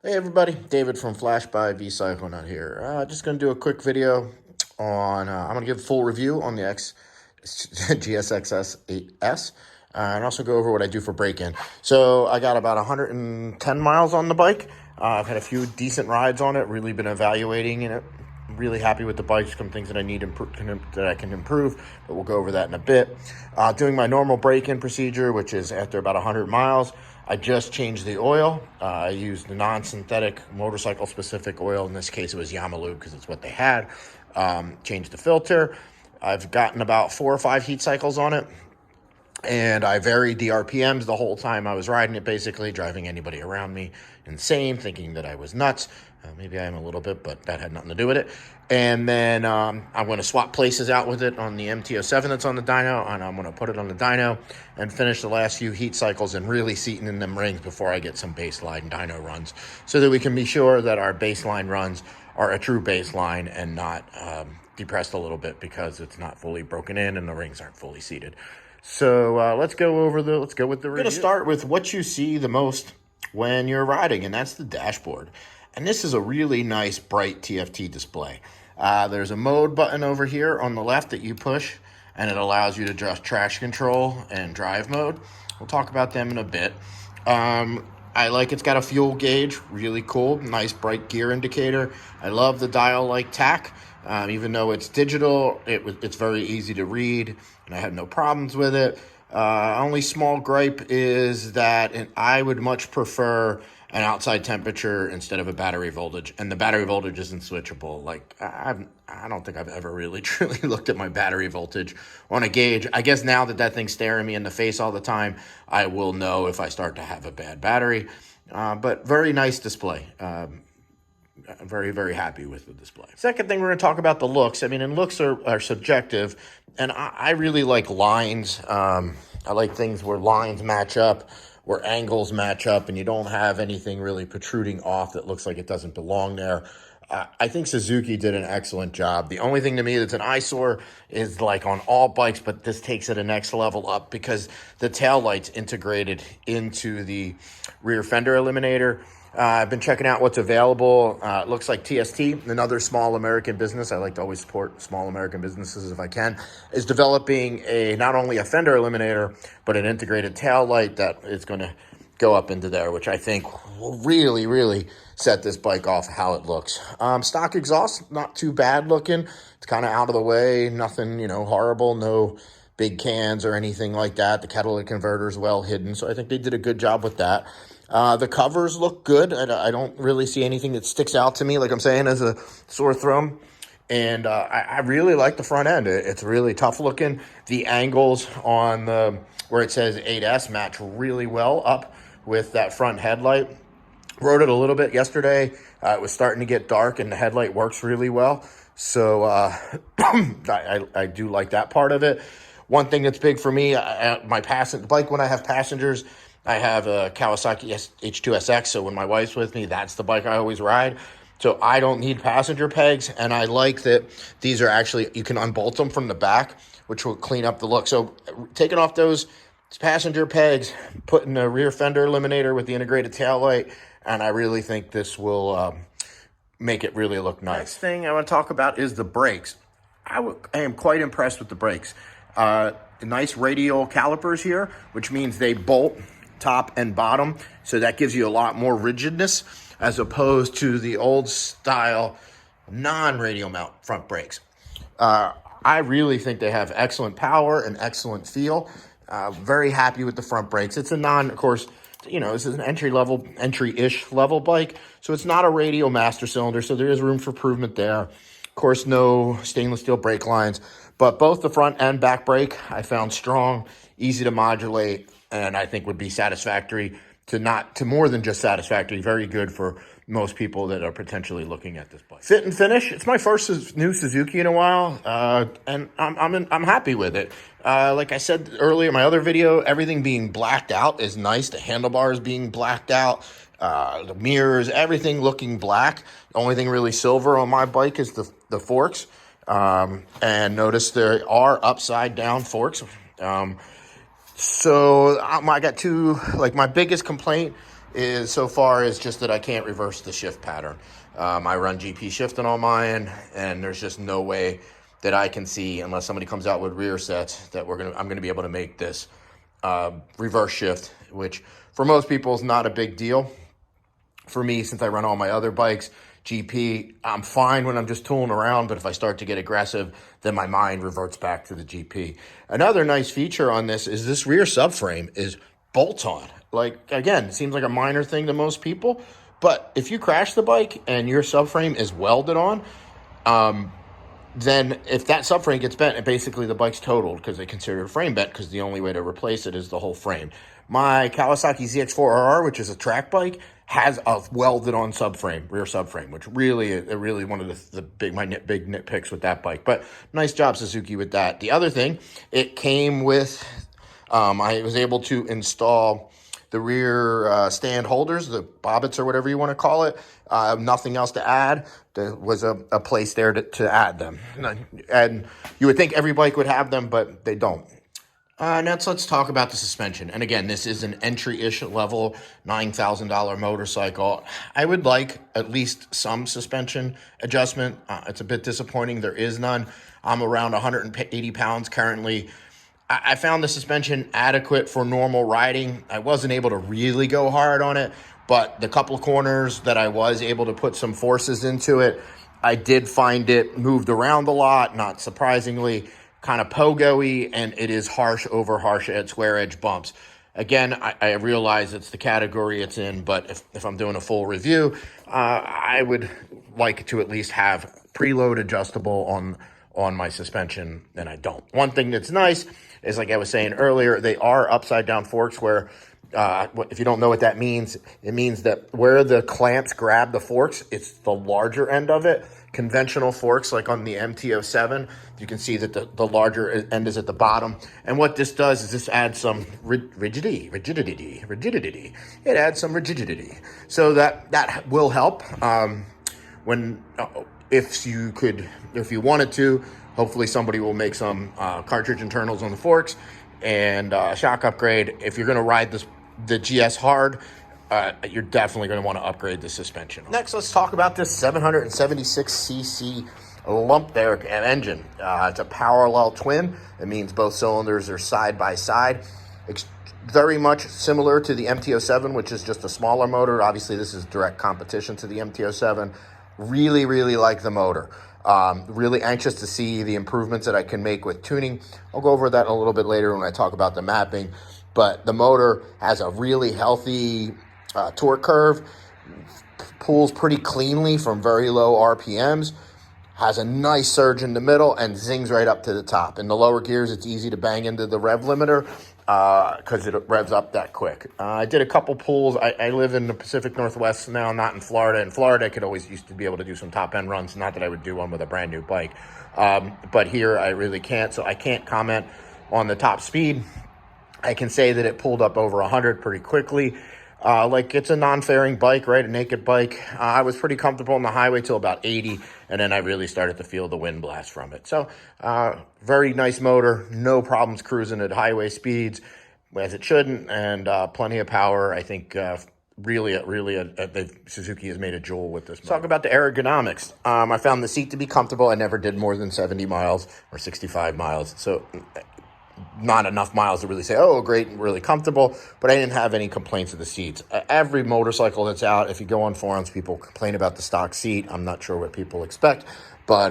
Hey everybody, David from Flash by V-Cyclonaut here. Just going to do a quick video on, I'm going to give a full review on the gsx-8s and also go over what I do for break-in. So I got about 110 miles on the bike. I've had a few decent rides on it, really been evaluating it. Really happy with the bike. Some things that I need that I can improve, but we'll go over that in a bit. Doing my normal break-in procedure, which is after about 100 miles. I just changed the oil. I used the non-synthetic motorcycle-specific oil. In this case, it was Yamalube because it's what they had. Changed the filter. I've gotten about 4 or 5 heat cycles on it. And I varied the RPMs the whole time I was riding it, basically, driving anybody around me insane, thinking that I was nuts. Maybe I am a little bit, but that had nothing to do with it. And then I'm going to swap places out with it on the MT-07 that's on the dyno, and I'm going to put it on the dyno and finish the last few heat cycles and really seating in them rings before I get some baseline dyno runs, so that we can be sure that our baseline runs are a true baseline and not depressed a little bit because it's not fully broken in and the rings aren't fully seated. So let's go with the review. I'm going to start with what you see the most when you're riding, and that's the dashboard. And this is a really nice, bright TFT display. There's a mode button over here on the left that you push, and it allows you to adjust traction control and drive mode. We'll talk about them in a bit. I like it's got a fuel gauge, really cool, nice bright gear indicator. I love the dial-like tack. Even though it's digital, it's very easy to read, and I have no problems with it. Only small gripe is that I would much prefer an outside temperature instead of a battery voltage, and the battery voltage isn't switchable. Like, I don't think I've ever really truly looked at my battery voltage on a gauge. I guess now that thing's staring me in the face all the time, I will know if I start to have a bad battery. But very nice display. I'm very, very happy with the display. Second thing, we're going to talk about the looks. I mean, and looks are subjective, and I really like lines. I like things where lines match up, where angles match up, and you don't have anything really protruding off that looks like it doesn't belong there. I think Suzuki did an excellent job. The only thing to me that's an eyesore is like on all bikes, but this takes it a next level up because the tail light's integrated into the rear fender eliminator. I've been checking out what's available. It looks like TST, another small American business, I like to always support small American businesses if I can, is developing not only a fender eliminator, but an integrated tail light that is going to go up into there, which I think will really, really set this bike off how it looks. Stock exhaust, not too bad looking. It's kind of out of the way, nothing, horrible, no big cans or anything like that. The catalytic converter is well hidden, so I think they did a good job with that. The covers look good. I don't really see anything that sticks out to me, like I'm saying, as a sore thumb. And I really like the front end. It's really tough looking. The angles on where it says 8S match really well up with that front headlight. Rode it a little bit yesterday. It was starting to get dark, and the headlight works really well. So I do like that part of it. One thing that's big for me, the bike, when I have passengers, I have a Kawasaki H2SX, so when my wife's with me, that's the bike I always ride. So I don't need passenger pegs, and I like that these are actually, you can unbolt them from the back, which will clean up the look. So taking off those passenger pegs, putting a rear fender eliminator with the integrated taillight, and I really think this will make it really look nice. Next thing I want to talk about is the brakes. I am quite impressed with the brakes. Nice radial calipers here, which means they bolt top and bottom, so that gives you a lot more rigidness as opposed to the old style non-radial mount front brakes. I really think they have excellent power and excellent feel. Very happy with the front brakes. It's a of course, this is an entry-ish level bike, so it's not a radial master cylinder, so there is room for improvement there. Of course, no stainless steel brake lines, but both the front and back brake I found strong, easy to modulate, and I think would be satisfactory to more than just satisfactory, very good for most people that are potentially looking at this bike. Fit and finish, it's my first new Suzuki in a while, and I'm happy with it. Like I said earlier in my other video, everything being blacked out is nice. The handlebars being blacked out, the mirrors, everything looking black. The only thing really silver on my bike is the forks, and notice there are upside down forks. So I got my biggest complaint is so far is just that I can't reverse the shift pattern. I run GP shifting on mine, and there's just no way that I can see, unless somebody comes out with rear sets, that I'm gonna be able to make this reverse shift, which for most people is not a big deal. For me, since I run all my other bikes, GP, I'm fine when I'm just tooling around, but if I start to get aggressive, then my mind reverts back to the GP. Another nice feature on this is this rear subframe is bolt-on. Like, again, it seems like a minor thing to most people, but if you crash the bike and your subframe is welded on, then if that subframe gets bent, basically the bike's totaled, because they consider it frame bent, because the only way to replace it is the whole frame. My Kawasaki ZX-4RR, which is a track bike, has a welded on subframe, rear subframe, which really one of the big nitpicks with that bike. But nice job, Suzuki, with that. The other thing, it came with, I was able to install the rear stand holders, the bobbits or whatever you want to call it. Nothing else to add. There was a place there to add them. And you would think every bike would have them, but they don't. Next, let's talk about the suspension. And again, this is an entry-ish level $9,000 motorcycle. I would like at least some suspension adjustment. It's a bit disappointing. There is none. I'm around 180 pounds currently. I found the suspension adequate for normal riding. I wasn't able to really go hard on it, but the couple of corners that I was able to put some forces into it, I did find it moved around a lot, not surprisingly, kind of pogo-y, and it is harsh over harsh at square edge bumps. Again, I realize it's the category it's in, but if I'm doing a full review, I would like to at least have preload adjustable on my suspension, and I don't. One thing that's nice is, like I was saying earlier, they are upside down forks where, if you don't know what that means, it means that where the clamps grab the forks, it's the larger end of it. Conventional forks, like on the MT-07, you can see that the larger end is at the bottom. And what this does is this adds some rigidity. It adds some rigidity. So that will help if you wanted to. Hopefully somebody will make some cartridge internals on the forks and shock upgrade. If you're going to ride the GS hard, you're definitely going to want to upgrade the suspension. Next, let's talk about this 776cc lump there engine. It's a parallel twin. It means both cylinders are side by side. Very much similar to the MT-07, which is just a smaller motor. Obviously, this is direct competition to the MT-07. Really, really like the motor. Really anxious to see the improvements that I can make with tuning. I'll go over that a little bit later when I talk about the mapping. But the motor has a really healthy torque curve, pulls pretty cleanly from very low RPMs, has a nice surge in the middle, and zings right up to the top. In the lower gears, it's easy to bang into the rev limiter because it revs up that quick. I did a couple pulls. I live in the Pacific Northwest now, not in Florida. In Florida, I could always used to be able to do some top-end runs. Not that I would do one with a brand new bike. But here, I really can't, so I can't comment on the top speed. I can say that it pulled up over 100 pretty quickly. Like, it's a non-fairing bike, right? A naked bike. I was pretty comfortable on the highway till about 80, and then I really started to feel the wind blast from it. So, very nice motor, no problems cruising at highway speeds, as it shouldn't, and plenty of power. I think Suzuki has made a jewel with this motor. Talk about the ergonomics. I found the seat to be comfortable. I never did more than 70 miles or 65 miles, so not enough miles to really say, oh, great, really comfortable, but I didn't have any complaints of the seats. Every motorcycle that's out, if you go on forums, people complain about the stock seat. I'm not sure what people expect, but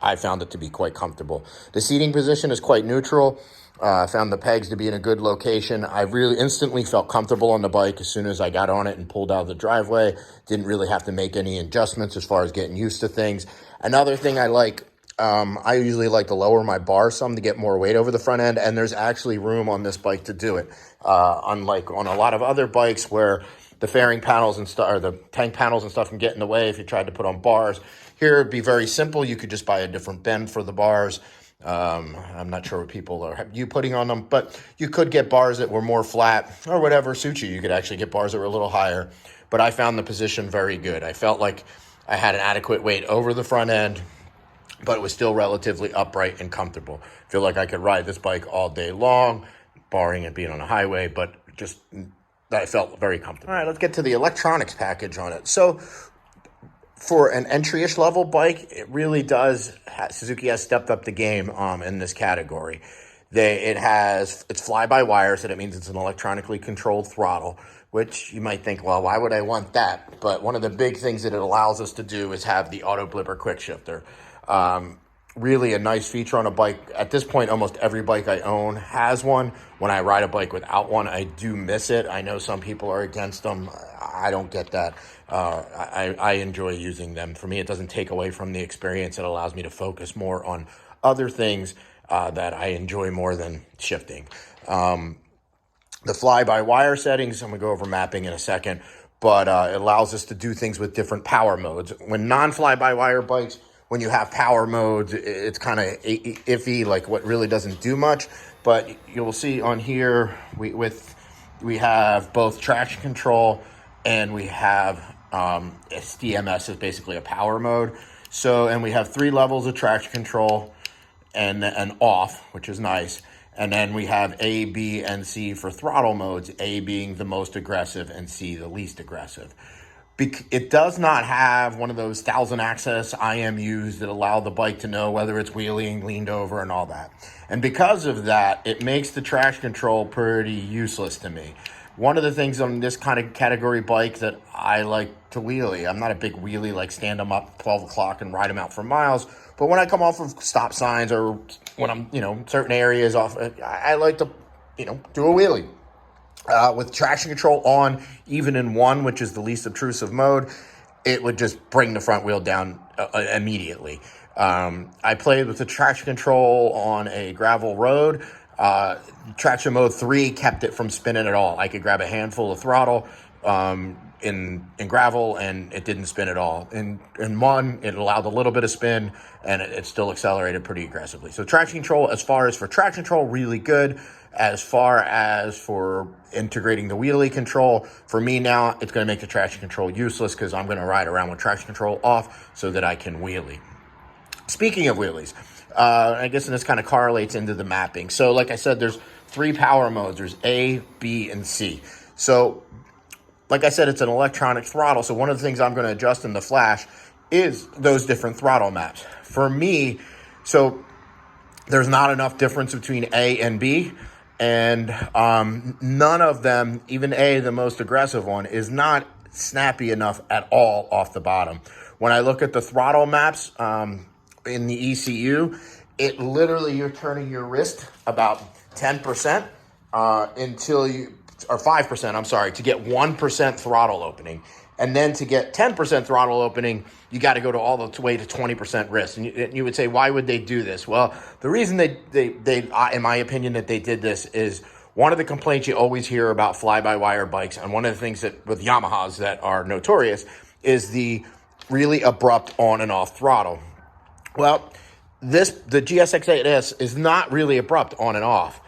I found it to be quite comfortable. The seating position is quite neutral. I found the pegs to be in a good location. I really instantly felt comfortable on the bike as soon as I got on it and pulled out of the driveway. Didn't really have to make any adjustments as far as getting used to things. Another thing I like, I usually like to lower my bar some to get more weight over the front end, and there's actually room on this bike to do it. Unlike on a lot of other bikes where the fairing panels and stuff, or the tank panels and stuff can get in the way if you tried to put on bars. Here it'd be very simple. You could just buy a different bend for the bars. I'm not sure what people are putting on them, but you could get bars that were more flat or whatever suits you. You could actually get bars that were a little higher, but I found the position very good. I felt like I had an adequate weight over the front end, but it was still relatively upright and comfortable. I feel like I could ride this bike all day long, barring it being on a highway, but just that I felt very comfortable. All right, let's get to the electronics package on it. So for an entry-ish level bike, it really does. Suzuki has stepped up the game in this category. It's fly-by-wire, so that means it's an electronically controlled throttle, which you might think, well, why would I want that? But one of the big things that it allows us to do is have the auto blipper quick shifter. Really a nice feature on a bike. At this point, almost every bike I own has one. When I ride a bike without one, I do miss it. I know some people are against them. I don't get that. I enjoy using them. For me, it doesn't take away from the experience. It allows me to focus more on other things that I enjoy more than shifting. The fly-by-wire settings, I'm going to go over mapping in a second, but it allows us to do things with different power modes. When non-fly-by-wire bikes, when you have power modes, it's kind of iffy, like what really doesn't do much. But you'll see on here, we have both traction control and we have SDMS is basically a power mode. So, and we have 3 levels of traction control and off, which is nice. And then we have A, B, and C for throttle modes, A being the most aggressive and C the least aggressive. It does not have one of those 1000-axis IMUs that allow the bike to know whether it's wheeling, leaned over, and all that. And because of that, it makes the traction control pretty useless to me. One of the things on this kind of category bike that I like to wheelie, I'm not a big wheelie, like stand them up 12 o'clock and ride them out for miles. But when I come off of stop signs or when I'm, certain areas off, I like to, do a wheelie. With traction control on, even in 1, which is the least obtrusive mode, it would just bring the front wheel down immediately. I played with the traction control on a gravel road. Traction mode 3 kept it from spinning at all. I could grab a handful of throttle in gravel and it didn't spin at all. In 1, it allowed a little bit of spin and it still accelerated pretty aggressively. So traction control, as far as for traction control, really good. As far as for integrating the wheelie control, for me now, it's going to make the traction control useless because I'm going to ride around with traction control off so that I can wheelie. Speaking of wheelies, I guess this kind of correlates into the mapping. So like I said, there's 3 power modes. There's A, B, and C. So like I said, it's an electronic throttle. So one of the things I'm going to adjust in the Flash is those different throttle maps. For me, so there's not enough difference between A and B. And none of them, even A, the most aggressive one, is not snappy enough at all off the bottom. When I look at the throttle maps in the ECU, it literally, you're turning your wrist about 10% until you, or 5%, I'm sorry, to get 1% throttle opening. And then to get 10% throttle opening, you got to go to all the way to 20% wrist. And you would say, why would they do this? Well, the reason they in my opinion, that they did this is one of the complaints you always hear about fly-by-wire bikes, and one of the things that with Yamahas that are notorious is the really abrupt on and off throttle. Well, the gsx-8s is not really abrupt on and off,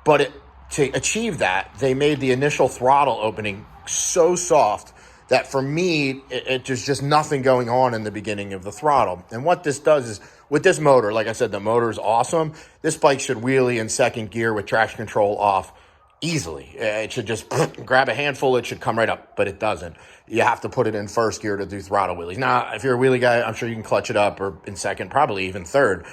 but to achieve that, they made the initial throttle opening so soft that for me, there's just nothing going on in the beginning of the throttle. And what this does is, with this motor, like I said, the motor is awesome. This bike should wheelie in second gear with traction control off easily. It should just grab a handful, it should come right up, but it doesn't. You have to put it in first gear to do throttle wheelies. Now, if you're a wheelie guy, I'm sure you can clutch it up, or in second, probably even third.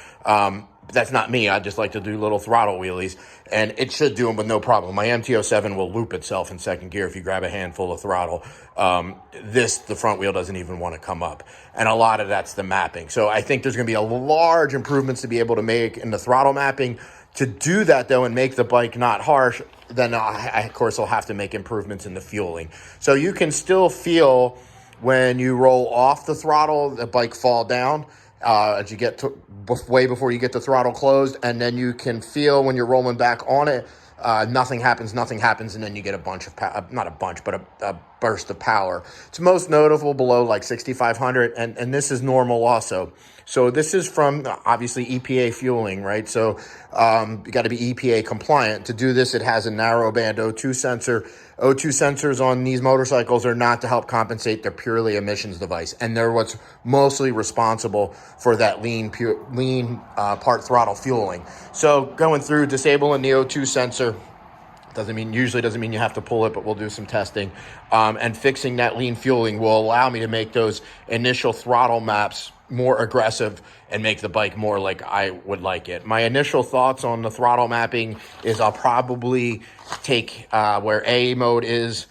But that's not me. I just like to do little throttle wheelies, and it should do them with no problem. My MT-07 will loop itself in second gear if you grab a handful of throttle. The front wheel doesn't even want to come up. And a lot of that's the mapping. So I think there's going to be a large improvements to be able to make in the throttle mapping. To do that, though, and make the bike not harsh, then I, of course, will have to make improvements in the fueling. So you can still feel when you roll off the throttle, the bike fall down. As you get to way before you get the throttle closed, and then you can feel when you're rolling back on it, nothing happens, and then you get a bunch of not a bunch, but a burst of power. It's most notable below like 6,500, and this is normal also. So this is from obviously EPA fueling, right? So you got to be EPA compliant. To do this, it has a narrow band O2 sensor. O2 sensors on these motorcycles are not to help compensate. They're purely emissions device, and they're what's mostly responsible for that lean part throttle fueling. So going through disabling the O2 sensor, Usually doesn't mean you have to pull it, but we'll do some testing. And fixing that lean fueling will allow me to make those initial throttle maps more aggressive and make the bike more like I would like it. My initial thoughts on the throttle mapping is I'll probably take where A mode is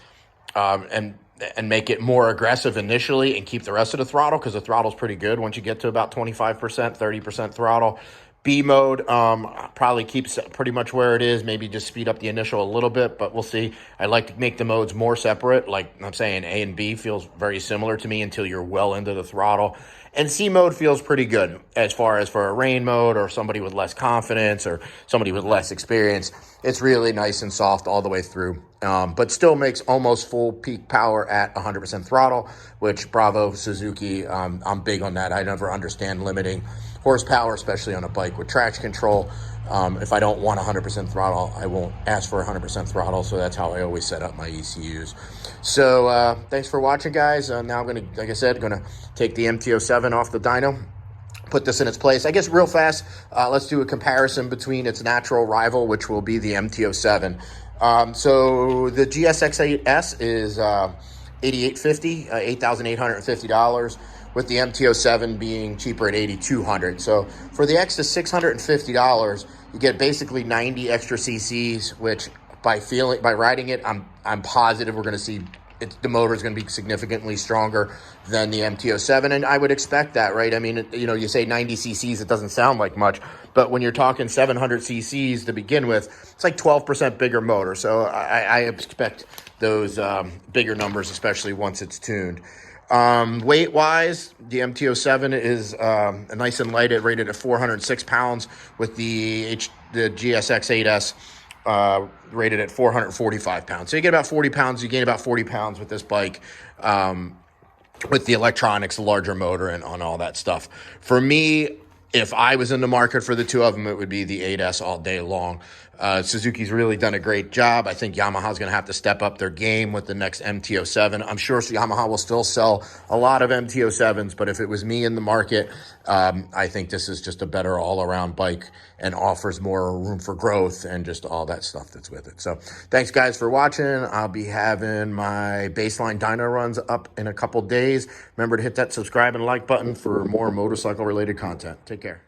and make it more aggressive initially and keep the rest of the throttle, because the throttle's pretty good once you get to about 25%, 30% throttle. B mode, probably keeps pretty much where it is, maybe just speed up the initial a little bit, but we'll see. I like to make the modes more separate. Like I'm saying, A and B feels very similar to me until you're well into the throttle. And C mode feels pretty good as far as for a rain mode or somebody with less confidence or somebody with less experience. It's really nice and soft all the way through, but still makes almost full peak power at 100% throttle, which bravo Suzuki. I'm big on that. I never understand limiting horsepower, especially on a bike with traction control. If I don't want 100% throttle, I won't ask for 100% throttle. So that's how I always set up my ECUs. So thanks for watching, guys. Now I'm going to, like I said, going to take the MT-07 off the dyno, put this in its place. I guess real fast, let's do a comparison between its natural rival, which will be the MT-07. So the gsx-8s is $8,850, $8,850, with the MT-07 being cheaper at $8,200. So for the extra $650, you get basically 90 extra cc's, which by riding it, I'm positive we're going to see the motor is going to be significantly stronger than the MT-07, and I would expect that, right? I mean, you say 90 cc's, it doesn't sound like much, but when you're talking 700 cc's to begin with, it's like 12% bigger motor. So I expect those bigger numbers, especially once it's tuned. Weight-wise, the MT-07 is nice and light. It rated at 406 pounds, with the gsx-8s rated at 445 pounds. So you get about 40 pounds. You gain about 40 pounds with this bike, with the electronics, the larger motor, and on all that stuff. For me, if I was in the market for the two of them, it would be the 8S all day long. Suzuki's really done a great job. I think Yamaha's going to have to step up their game with the next MT-07. I'm sure Yamaha will still sell a lot of MT-07s, but if it was me in the market, I think this is just a better all-around bike and offers more room for growth and just all that stuff that's with it. So thanks, guys, for watching. I'll be having my baseline dyno runs up in a couple days. Remember to hit that subscribe and like button for more motorcycle-related content. Take care.